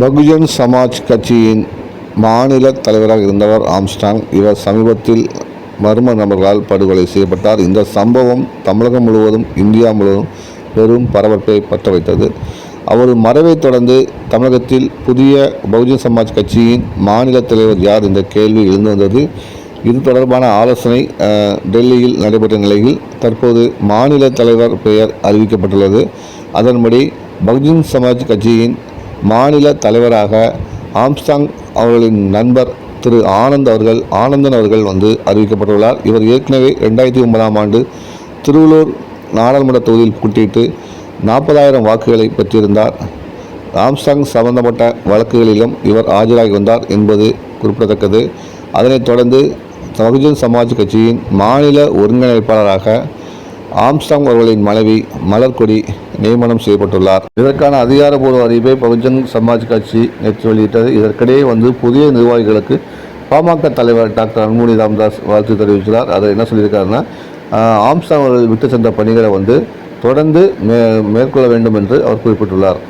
பகுஜன் சமாஜ் கட்சியின் மாநில தலைவராக இருந்தவர் ஆம்ஸ்ட்ராங். இவர் சமீபத்தில் மர்ம நபர்களால் படுகொலை செய்யப்பட்டார். இந்த சம்பவம் தமிழகம் முழுவதும், இந்தியா முழுவதும் பெரும் பரபரப்பை பற்ற வைத்தது. அவர் மறைவைத் தொடர்ந்து தமிழகத்தில் புதிய பகுஜன் சமாஜ் கட்சியின் மாநில தலைவர் யார் என்ற கேள்வி எழுந்து வந்தது. இது தொடர்பான ஆலோசனை டெல்லியில் நடைபெற்ற நிலையில் தற்போது மாநில தலைவர் பெயர் அறிவிக்கப்பட்டுள்ளது. அதன்படி பகுஜன் சமாஜ் கட்சியின் மாநில தலைவராக ஆம்ஸ்ட்ராங் அவர்களின் நண்பர் திரு ஆனந்தன் அவர்கள் அறிவிக்கப்பட்டுள்ளார். இவர் ஏற்கனவே 2009ஆம் ஆண்டு திருவள்ளூர் நாடாளுமன்ற தொகுதியில் போட்டியிட்டு 40,000 வாக்குகளை பெற்றிருந்தார். ஆம்ஸ்ட்ராங் சம்பந்தப்பட்ட வழக்குகளிலும் இவர் ஆஜராகி வந்தார் என்பது குறிப்பிடத்தக்கது. அதனைத் தொடர்ந்து பகுஜன் சமாஜ் கட்சியின் மாநில ஒருங்கிணைப்பாளராக ஆம்ஸ்ட்ராங் அவர்களின் மனைவி மலர்கொடி நியமனம் செய்யப்பட்டுள்ளார். இதற்கான அதிகாரப்பூர்வ அறிவிப்பை பகுஜன் சமாஜ் கட்சி நேற்று வெளியிட்டது. இதற்கிடையே புதிய நிர்வாகிகளுக்கு பாமக தலைவர் டாக்டர் அன்புமணி ராமதாஸ் வாழ்த்து தெரிவித்துள்ளார். அதை என்ன சொல்லியிருக்காருன்னா, ஆம்ஸ்ட்ராங் அவர்கள் விட்டு சென்ற பணிகளை தொடர்ந்து மேற்கொள்ள வேண்டும் என்று அவர் குறிப்பிட்டுள்ளார்.